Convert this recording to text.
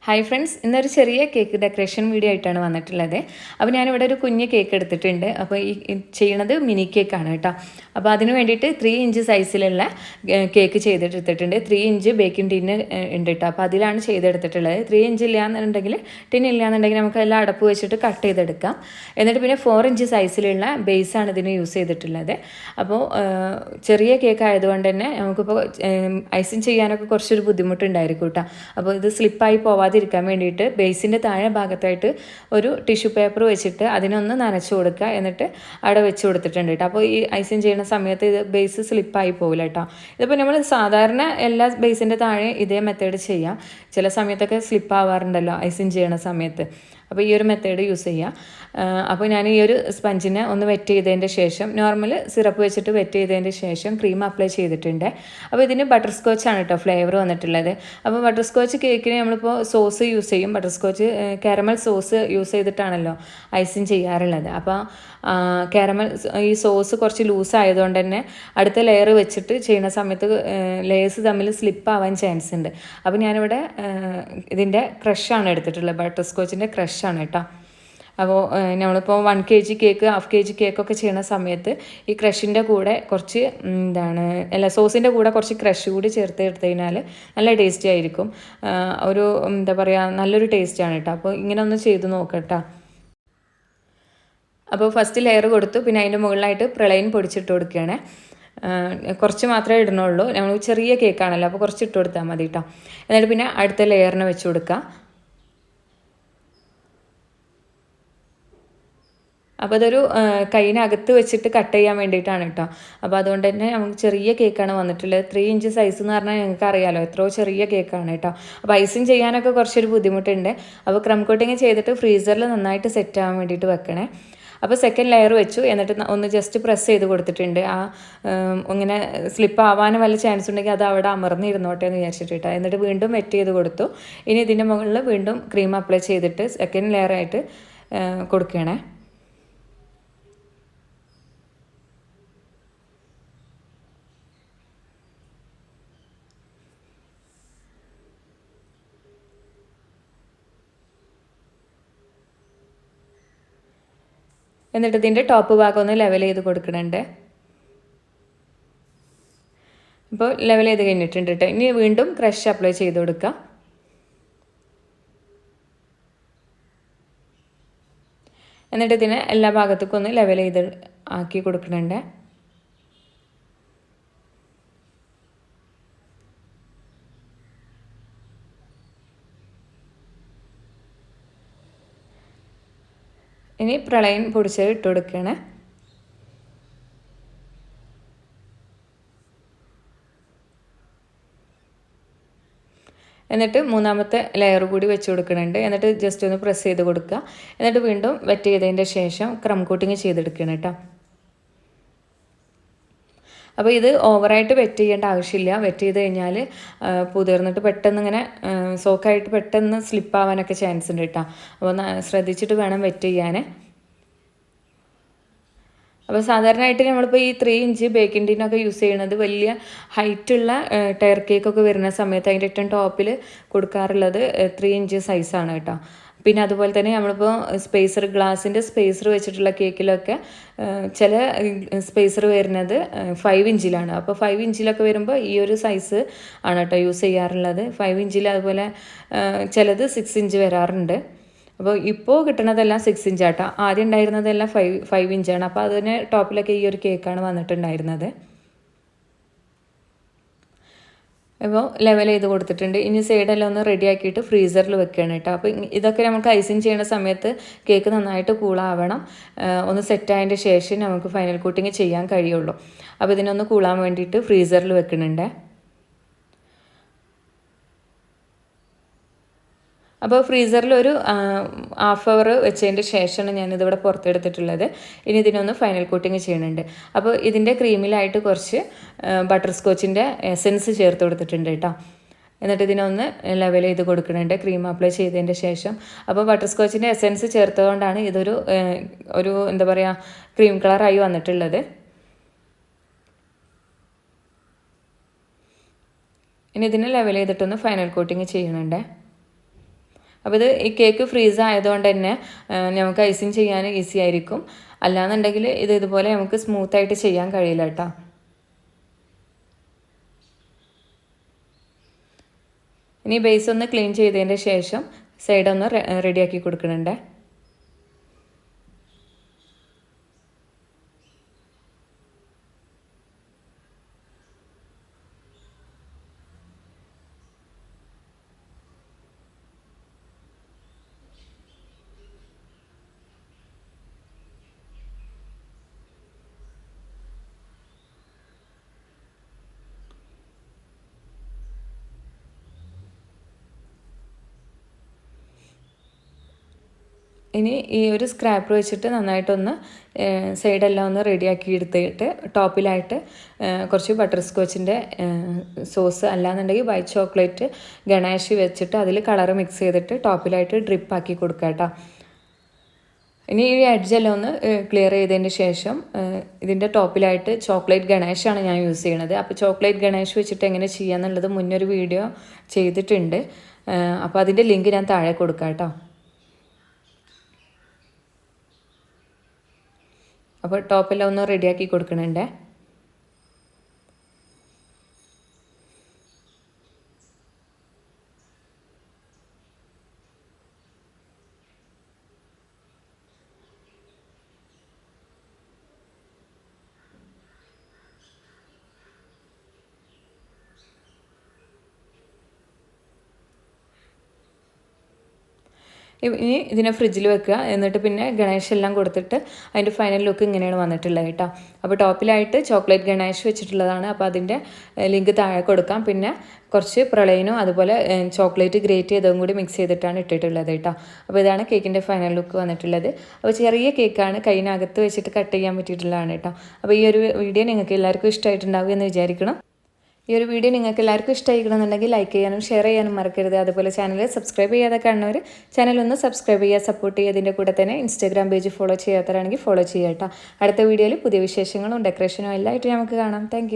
Hi friends, ഇന്നൊരു ചെറിയ cake decoration video ആയിട്ടാണ് വന്നിട്ടുള്ളത്. അപ്പോൾ ഞാനിവിടെ ഒരു കുഞ്ഞ് കേക്ക് എടുത്തിട്ടുണ്ട്. അപ്പോൾ ഈ ചെയ്യണത് മിനി കേക്കാണ് കേട്ടോ. അപ്പോൾ അതിന് വേണ്ടിയിട്ട് 3 ഇഞ്ച് സൈസിലുള്ള കേക്ക് ചെയ്തെടുത്തിട്ടുണ്ട്. 3 ഇഞ്ച് ബേക്കിംഗ് ടിന്ന് ഉണ്ട് കേട്ടോ. അപ്പോൾ അതിലാണ് ചെയ്തെടുത്തിട്ടുള്ളത്. 3 ഇഞ്ച് ഇല്ലയെന്നുണ്ടെങ്കിൽ ഇല്ലയെന്നുണ്ടെങ്കിൽ നമുക്ക് എല്ലാം അടപ്പ് വെച്ചിട്ട് കട്ട് ചെയ്തെടുക്കാം. എന്നിട്ട് പിന്നെ 4 ഇഞ്ച് സൈസിലുള്ള ബേസാണ് ഇതിന് യൂസ് ചെയ്തിട്ടുള്ളത്. അപ്പോൾ ചെറിയ കേക്ക് ആയതുകൊണ്ട് തന്നെ നമുക്കിപ്പോൾ ഐസിങ് ചെയ്യാനൊക്കെ കുറച്ചൊരു ബുദ്ധിമുട്ടുണ്ടായിരിക്കും കേട്ടോ. അപ്പോൾ ഇത് സ്ലിപ്പായി പോവാതിരിക്കാൻ വേണ്ടിയിട്ട് ബേസിൻ്റെ താഴെ ഭാഗത്തായിട്ട് ഒരു ടിഷ്യൂ പേപ്പർ വെച്ചിട്ട് അതിനൊന്ന് നനച്ചു കൊടുക്കുക. എന്നിട്ട് അവിടെ വെച്ച് കൊടുത്തിട്ടുണ്ട് കേട്ടോ. അപ്പോൾ ഈ ഐസിങ് ചെയ്യുന്ന സമയത്ത് ഇത് ബേസ് സ്ലിപ്പായി പോകില്ല കേട്ടോ. ഇതിപ്പോൾ നമ്മൾ സാധാരണ എല്ലാ ബേസിൻ്റെ താഴെ ഇതേ മെത്തേഡ് ചെയ്യാം. ചില സമയത്തൊക്കെ സ്ലിപ്പ് ആവാറുണ്ടല്ലോ ഐസിങ് ചെയ്യണ സമയത്ത്. അപ്പോൾ ഈ ഒരു മെത്തേഡ് യൂസ് ചെയ്യാം. അപ്പോൾ ഞാൻ ഈ ഒരു സ്പഞ്ചിനെ ഒന്ന് വെറ്റ് ചെയ്തതിൻ്റെ ശേഷം നോർമൽ സിറപ്പ് വെച്ചിട്ട് വെറ്റ് ചെയ്തതിൻ്റെ ശേഷം ക്രീം അപ്ലൈ ചെയ്തിട്ടുണ്ട്. അപ്പോൾ ഇതിന് ബട്ടർ സ്കോച്ചാണ് കേട്ടോ ഫ്ലേവർ വന്നിട്ടുള്ളത്. അപ്പോൾ ബട്ടർ സ്കോച്ച് കേക്കിന് നമ്മളിപ്പോൾ സോസ് യൂസ് ചെയ്യും. Butterscotch caramel sauce use ചെയ്തിട്ടാണല്ലോ ഐസിങ് ചെയ്യാറുള്ളത്. അപ്പോൾ കാരമൽ ഈ സോസ് കുറച്ച് ലൂസ് ആയതുകൊണ്ട് തന്നെ അടുത്ത ലെയർ വെച്ചിട്ട് ചെയ്യുന്ന സമയത്ത് ലെയേഴ്സ് തമ്മിൽ സ്ലിപ്പ് ആവാൻ ചാൻസ് ഉണ്ട്. അപ്പോൾ ഞാനിവിടെ ഇതിൻ്റെ ക്രഷാണ് എടുത്തിട്ടുള്ളത്. ബട്ടർ സ്കോച്ചിൻ്റെ ക്രഷാണ് കേട്ടോ. അപ്പോൾ നമ്മളിപ്പോൾ 1 kg കേക്ക്, ഹാഫ് kg കേക്കൊക്കെ ചെയ്യുന്ന സമയത്ത് ഈ ക്രഷിൻ്റെ കൂടെ കുറച്ച് സോസിൻ്റെ കൂടെ കുറച്ച് ക്രഷ് കൂടി ചേർത്ത് എടുത്തു കഴിഞ്ഞാൽ നല്ല ടേസ്റ്റി ആയിരിക്കും. ഒരു എന്താ പറയുക, നല്ലൊരു ടേസ്റ്റാണ് കേട്ടോ. അപ്പോൾ ഇങ്ങനെ ഒന്ന് ചെയ്ത് നോക്കട്ടോ. അപ്പോൾ ഫസ്റ്റ് ലെയർ കൊടുത്തു. പിന്നെ അതിൻ്റെ മുകളിലായിട്ട് പ്രളയം പൊടിച്ചിട്ട് കൊടുക്കുകയാണ്. കുറച്ച് മാത്രമേ ഇടണുള്ളൂ. നമ്മൾ ചെറിയ കേക്കാണല്ലോ, അപ്പോൾ കുറച്ച് ഇട്ട് കൊടുത്താൽ മതി കേട്ടോ. എന്നിട്ട് പിന്നെ അടുത്ത ലെയറിന് വെച്ച് കൊടുക്കുക. അപ്പോൾ അതൊരു കൈയിനകത്ത് വെച്ചിട്ട് കട്ട് ചെയ്യാൻ വേണ്ടിയിട്ടാണ് കേട്ടോ. അപ്പോൾ അതുകൊണ്ട് തന്നെ നമുക്ക് ചെറിയ കേക്കാണ് വന്നിട്ടുള്ളത്. 3 ഇഞ്ച് സൈസ് എന്ന് പറഞ്ഞാൽ ഞങ്ങൾക്ക് അറിയാമല്ലോ എത്രയോ ചെറിയ കേക്കാണ് കേട്ടോ. അപ്പോൾ ഐസിങ് ചെയ്യാനൊക്കെ കുറച്ചൊരു ബുദ്ധിമുട്ടുണ്ട്. അപ്പോൾ ക്രം കോട്ടിങ് ചെയ്തിട്ട് ഫ്രീസറിൽ നന്നായിട്ട് സെറ്റ് ആവാൻ വേണ്ടിയിട്ട് വെക്കണേ. അപ്പോൾ സെക്കൻഡ് ലെയർ വെച്ചു. എന്നിട്ട് ഒന്ന് ജസ്റ്റ് പ്രസ് ചെയ്ത് കൊടുത്തിട്ടുണ്ട്. ഇങ്ങനെ സ്ലിപ്പ് ആവാനും വല്ല ചാൻസ് ഉണ്ടെങ്കിൽ അത് അവിടെ അമർന്നിരുന്നോട്ടെ എന്ന് വിചാരിച്ചിട്ട്. എന്നിട്ട് വീണ്ടും വെറ്റ് ചെയ്ത് കൊടുത്തു. ഇനി ഇതിൻ്റെ മുകളിൽ വീണ്ടും ക്രീം അപ്ലൈ ചെയ്തിട്ട് സെക്കൻഡ് ലെയറായിട്ട് കൊടുക്കണേ. എന്നിട്ട് ഇതിൻ്റെ ടോപ്പ് ഭാഗം ഒന്ന് ലെവൽ ചെയ്ത് കൊടുക്കുന്നുണ്ട്. ഇപ്പോൾ ലെവൽ ചെയ്ത് കഴിഞ്ഞിട്ടുണ്ട് കേട്ടോ. ഇനി വീണ്ടും ക്രഷ് അപ്ലൈ ചെയ്ത് കൊടുക്കുക. എന്നിട്ട് ഇതിനെ എല്ലാ ഭാഗത്തേക്കും ഒന്ന് ലെവൽ ചെയ്ത് ആക്കി കൊടുക്കുന്നുണ്ട്. ഇനി പ്രളയം പൊടിച്ചത് ഇട്ട് കൊടുക്കുകയാണ്. എന്നിട്ട് മൂന്നാമത്തെ ലെയർ കൂടി വെച്ച് കൊടുക്കുന്നുണ്ട്. എന്നിട്ട് ജസ്റ്റ് ഒന്ന് പ്രസ് ചെയ്ത് കൊടുക്കുക. എന്നിട്ട് വീണ്ടും വെറ്റ് ചെയ്തതിൻ്റെ ശേഷം ക്രം കോട്ടിങ് ചെയ്തെടുക്കണം കേട്ടോ. അപ്പോൾ ഇത് ഓവറായിട്ട് വെറ്റ് ചെയ്യേണ്ട ആവശ്യമില്ല. വെറ്റ് ചെയ്ത് കഴിഞ്ഞാൽ പുതിർന്നിട്ട് പെട്ടെന്ന് ഇങ്ങനെ സോക്കായിട്ട് പെട്ടെന്ന് സ്ലിപ്പാവാനൊക്കെ ചാൻസ് ഉണ്ട് കേട്ടോ. അപ്പോൾ ശ്രദ്ധിച്ചിട്ട് വേണം വെറ്റ് ചെയ്യാൻ. അപ്പോൾ സാധാരണയായിട്ട് നമ്മളിപ്പോൾ ഈ 3 ഇഞ്ച് ബേക്കിംഗ് ടിന്നൊക്കെ യൂസ് ചെയ്യുന്നത് വലിയ ഹൈറ്റുള്ള ടയർ കേക്കൊക്കെ വരുന്ന സമയത്ത് അതിൻ്റെ ഏറ്റവും ടോപ്പിൽ കൊടുക്കാറുള്ളത് 3 ഇഞ്ച് സൈസാണ് കേട്ടോ. പിന്നെ അതുപോലെ തന്നെ നമ്മളിപ്പോൾ ഗ്ലാസിൻ്റെ സ്പേസർ വെച്ചിട്ടുള്ള കേക്കിലൊക്കെ ചില സ്പേസർ വരുന്നത് 5 ഇഞ്ചിലാണ്. അപ്പോൾ 5 ഇഞ്ചിലൊക്കെ വരുമ്പോൾ ഈ ഒരു സൈസ് ആണ് കേട്ടോ യൂസ് ചെയ്യാറുള്ളത്. 5 ഇഞ്ചിൽ അതുപോലെ ചിലത് 6 ഇഞ്ച് വരാറുണ്ട്. അപ്പോൾ ഇപ്പോൾ കിട്ടുന്നതെല്ലാം 6 ഇഞ്ചാട്ടോ. ആദ്യം ഉണ്ടായിരുന്നതെല്ലാം 5 ഇഞ്ചാണ്. അപ്പോൾ അതിന് ടോപ്പിലൊക്കെ ഈ ഒരു കേക്കാണ് വന്നിട്ടുണ്ടായിരുന്നത്. അപ്പോൾ ലെവൽ ചെയ്ത് കൊടുത്തിട്ടുണ്ട്. ഇനി സൈഡെല്ലാം ഒന്ന് റെഡി ആക്കിയിട്ട് ഫ്രീസറിൽ വെക്കുകയാണ് കേട്ടോ. അപ്പോൾ ഇതൊക്കെ നമുക്ക് ഐസിങ് ചെയ്യുന്ന സമയത്ത് കേക്ക് നന്നായിട്ട് കൂളാവണം. ഒന്ന് സെറ്റായതിൻ്റെ ശേഷം നമുക്ക് ഫൈനൽ കോട്ടിങ് ചെയ്യാൻ കഴിയുള്ളൂ. അപ്പോൾ ഇതിനൊന്ന് കൂളാൻ വേണ്ടിയിട്ട് ഫ്രീസറിൽ വെക്കുന്നുണ്ട്. അപ്പോൾ ഫ്രീസറിൽ ഒരു ഹാഫ് അവർ വെച്ചതിൻ്റെ ശേഷമാണ് ഞാനിതിവിടെ പുറത്തെടുത്തിട്ടുള്ളത്. ഇനി ഇതിനൊന്ന് ഫൈനൽ കോട്ടിങ് ചെയ്യുന്നുണ്ട്. അപ്പോൾ ഇതിൻ്റെ ക്രീമിലായിട്ട് കുറച്ച് ബട്ടർ സ്കോച്ചിൻ്റെ എസൻസ് ചേർത്ത് കൊടുത്തിട്ടുണ്ട് കേട്ടോ. എന്നിട്ട് ഇതിനൊന്ന് ലെവൽ ചെയ്ത് കൊടുക്കുന്നുണ്ട് ക്രീം അപ്ലൈ ചെയ്തതിൻ്റെ ശേഷം. അപ്പോൾ ബട്ടർ സ്കോച്ചിൻ്റെ എസൻസ് ചേർത്തതുകൊണ്ടാണ് ഇതൊരു എന്താ പറയുക ക്രീം കളറായി വന്നിട്ടുള്ളത്. ഇനി ഇതിനെ ലെവൽ ചെയ്തിട്ടൊന്ന് ഫൈനൽ കോട്ടിങ് ചെയ്യുന്നുണ്ട്. അപ്പോൾ ഇത് ഈ കേക്ക് ഫ്രീസ് ആയതുകൊണ്ട് തന്നെ നമുക്ക് ഐസിങ് ചെയ്യാൻ ഈസി ആയിരിക്കും. അല്ലാന്നുണ്ടെങ്കിൽ ഇതുപോലെ നമുക്ക് സ്മൂത്തായിട്ട് ചെയ്യാൻ കഴിയില്ല കേട്ടോ. ഇനി ബേസ് ഒന്ന് ക്ലീൻ ചെയ്തതിൻ്റെ ശേഷം സൈഡൊന്ന് റെഡിയാക്കി കൊടുക്കുന്നുണ്ട്. ഇനി ഈ ഒരു സ്ക്രാപ്പർ വെച്ചിട്ട് നന്നായിട്ടൊന്ന് സൈഡെല്ലാം ഒന്ന് റെഡിയാക്കി എടുത്തിട്ട് ടോപ്പിലായിട്ട് കുറച്ച് ബട്ടർ സ്കോച്ചിൻ്റെ സോസ് അല്ലാന്നുണ്ടെങ്കിൽ വൈറ്റ് ചോക്ലേറ്റ് ഗണേഷ് വെച്ചിട്ട് അതിൽ കളർ മിക്സ് ചെയ്തിട്ട് ടോപ്പിലായിട്ട് ഡ്രിപ്പാക്കി കൊടുക്കുക കേട്ടോ. ഇനി ഈ എഡ്ജെല്ലാം ഒന്ന് ക്ലിയർ ചെയ്തതിന് ശേഷം ഇതിൻ്റെ ടോപ്പിലായിട്ട് ചോക്ലേറ്റ് ഗണേഷാണ് ഞാൻ യൂസ് ചെയ്യണത്. അപ്പോൾ ചോക്ലേറ്റ് ഗണേഷ് വെച്ചിട്ട് എങ്ങനെ ചെയ്യാന്നുള്ളത് മുന്നൊരു വീഡിയോ ചെയ്തിട്ടുണ്ട്. അപ്പോൾ അതിൻ്റെ ലിങ്ക് ഞാൻ താഴെ കൊടുക്കാം കേട്ടോ. അപ്പോൾ ടോപ്പെല്ലാം ഒന്ന് റെഡിയാക്കി കൊടുക്കണുണ്ട്. ഇനി ഇതിനെ ഫ്രിഡ്ജിൽ വെക്കുക. എന്നിട്ട് പിന്നെ ഗണേഷ് എല്ലാം കൊടുത്തിട്ട് അതിൻ്റെ ഫൈനൽ ലുക്ക് ഇങ്ങനെയാണ് വന്നിട്ടുള്ളത് കേട്ടോ. അപ്പോൾ ടോപ്പിലായിട്ട് ചോക്ലേറ്റ് ഗണേഷ് വെച്ചിട്ടുള്ളതാണ്. അപ്പോൾ അതിൻ്റെ ലിങ്ക് താഴെ കൊടുക്കാം. പിന്നെ കുറച്ച് പ്രളയനും അതുപോലെ ചോക്ലേറ്റ് ഗ്രേറ്റ് ചെയ്തതും കൂടി മിക്സ് ചെയ്തിട്ടാണ് ഇട്ടിട്ടുള്ളത് കേട്ടോ. അപ്പോൾ ഇതാണ് കേക്കിൻ്റെ ഫൈനൽ ലുക്ക് വന്നിട്ടുള്ളത്. അപ്പോൾ ചെറിയ കേക്കാണ്, കൈനകത്ത് വെച്ചിട്ട് കട്ട് ചെയ്യാൻ പറ്റിയിട്ടുള്ളതാണ് കേട്ടോ. അപ്പോൾ ഈ ഒരു വീഡിയോ നിങ്ങൾക്ക് എല്ലാവർക്കും ഇഷ്ടമായിട്ടുണ്ടാവും എന്ന് വിചാരിക്കണം. ഈ ഒരു വീഡിയോ നിങ്ങൾക്ക് എല്ലാവർക്കും ഇഷ്ടമായിരിക്കണമെന്നുണ്ടെങ്കിൽ ലൈക്ക് ചെയ്യാനും ഷെയർ ചെയ്യാനും മറക്കരുത്. അതുപോലെ ചാനൽ സബ്സ്ക്രൈബ് ചെയ്യാതെ കാണുന്നവർ ചാനലൊന്ന് സബ്സ്ക്രൈബ് ചെയ്യുക, സപ്പോർട്ട് ചെയ്യുക. അതിൻ്റെ കൂടെ തന്നെ ഇൻസ്റ്റാഗ്രാം പേജ് ഫോളോ ചെയ്യാത്തവരാണെങ്കിൽ ഫോളോ ചെയ്യുക കേട്ടോ. അടുത്ത വീഡിയോയിൽ പുതിയ വിശേഷങ്ങളും ഡെക്കറേഷനും എല്ലാം ആയിട്ട് നമുക്ക് കാണാം. താങ്ക്